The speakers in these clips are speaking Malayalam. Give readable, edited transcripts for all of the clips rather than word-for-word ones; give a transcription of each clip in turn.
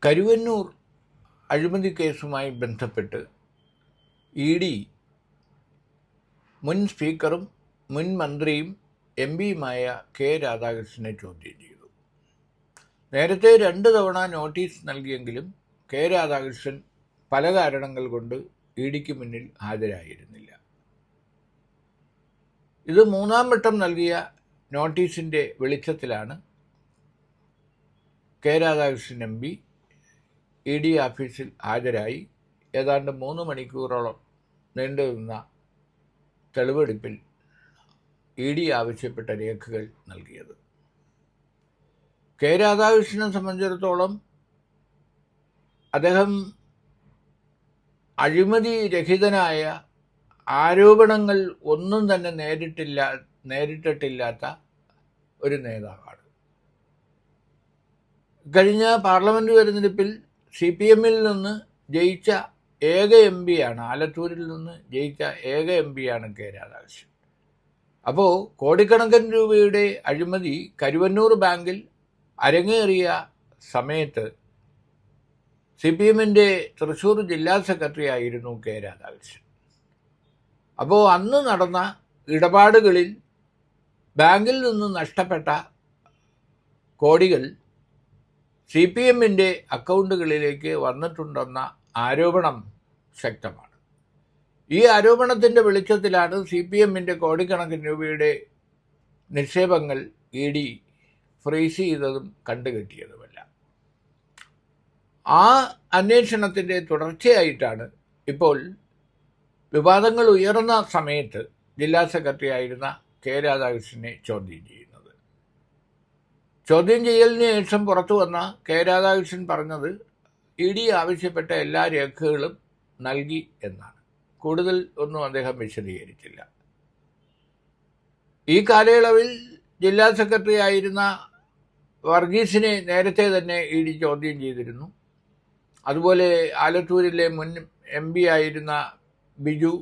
കരുവന്നൂർ അഴിമതി കേസുമായി ബന്ധപ്പെട്ട് ED മുൻ സ്പീക്കറും മുൻ മന്ത്രിയും MP-യുമായ കെ രാധാകൃഷ്ണനെ ചോദ്യം ചെയ്തു. നേരത്തെ 2 തവണ നോട്ടീസ് നൽകിയെങ്കിലും കെ രാധാകൃഷ്ണൻ പല കാരണങ്ങൾ കൊണ്ട് EDക്ക് മുന്നിൽ ഹാജരായിരുന്നില്ല. ഇത് 3-ാം വട്ടം നൽകിയ നോട്ടീസിൻ്റെ വെളിച്ചത്തിലാണ് കെ രാധാകൃഷ്ണൻ MP ED ഓഫീസിൽ ഹാജരായി ഏതാണ്ട് 3 മണിക്കൂറോളം നീണ്ടുനിന്ന തെളിവെടുപ്പിൽ ED ആവശ്യപ്പെട്ട രേഖകൾ നൽകിയത്. കെ രാധാകൃഷ്ണനെ സംബന്ധിച്ചിടത്തോളം അദ്ദേഹം അഴിമതി രഹിതനായ, ആരോപണങ്ങൾ ഒന്നും തന്നെ നേരിട്ടിട്ടില്ലാത്ത ഒരു നേതാവാണ്. കഴിഞ്ഞ പാർലമെൻറ്റ് തെരഞ്ഞെടുപ്പിൽ CPM-ൽ നിന്ന് ജയിച്ച ഏക MP-യാണ്, ആലത്തൂരിൽ നിന്ന് ജയിച്ച ഏക MP-യാണ് കെ രാധാകൃഷ്ണൻ. അപ്പോൾ കോടിക്കണക്കിന് രൂപയുടെ അഴിമതി കരുവന്നൂർ ബാങ്കിൽ അരങ്ങേറിയ സമയത്ത് CPM-ൻ്റെ തൃശ്ശൂർ ജില്ലാ സെക്രട്ടറി ആയിരുന്നു കെ രാധാകൃഷ്ണൻ. അപ്പോൾ അന്ന് നടന്ന ഇടപാടുകളിൽ ബാങ്കിൽ നിന്ന് നഷ്ടപ്പെട്ട കോടികൾ CPM-ൻ്റെ അക്കൗണ്ടുകളിലേക്ക് വന്നിട്ടുണ്ടെന്ന ആരോപണം ശക്തമാണ്. ഈ ആരോപണത്തിൻ്റെ വെളിച്ചത്തിലാണ് CPM-ൻ്റെ കോടിക്കണക്കിന് രൂപയുടെ നിക്ഷേപങ്ങൾ ED ഫ്രീസ് ചെയ്തതും കണ്ടുകെട്ടിയതുമല്ല. ആ അന്വേഷണത്തിൻ്റെ തുടർച്ചയായിട്ടാണ് ഇപ്പോൾ വിവാദങ്ങൾ ഉയർന്ന സമയത്ത് ജില്ലാ സെക്രട്ടറി ആയിരുന്ന കെ രാധാകൃഷ്ണനെ ചോദ്യം ചെയ്യുന്നത്. ചോദ്യം ചെയ്യലിന് ശേഷം പുറത്തു വന്ന കെ രാധാകൃഷ്ണൻ പറഞ്ഞത് ED ആവശ്യപ്പെട്ട എല്ലാ രേഖകളും നൽകി എന്നാണ്. കൂടുതൽ ഒന്നും അദ്ദേഹം വിശദീകരിച്ചില്ല. ഈ കാലയളവിൽ ജില്ലാ സെക്രട്ടറി ആയിരുന്ന വർഗീസിനെ നേരത്തെ തന്നെ ED ചോദ്യം ചെയ്തിരുന്നു. അതുപോലെ ആലത്തൂരിലെ മുൻ MP ആയിരുന്ന ബിജു,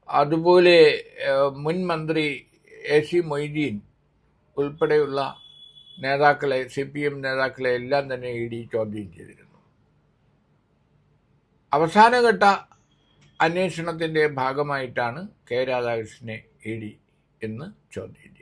അതുപോലെ മുൻ മന്ത്രി AC മൊയ്തീൻ ഉൾപ്പെടെയുള്ള നേതാക്കളെ, CPM നേതാക്കളെ എല്ലാം തന്നെ ED ചോദ്യം ചെയ്തിരുന്നു. അവസാനഘട്ട അന്വേഷണത്തിൻ്റെ ഭാഗമായിട്ടാണ് കെ രാധാകൃഷ്ണനെ ED ഇന്ന് ചോദ്യം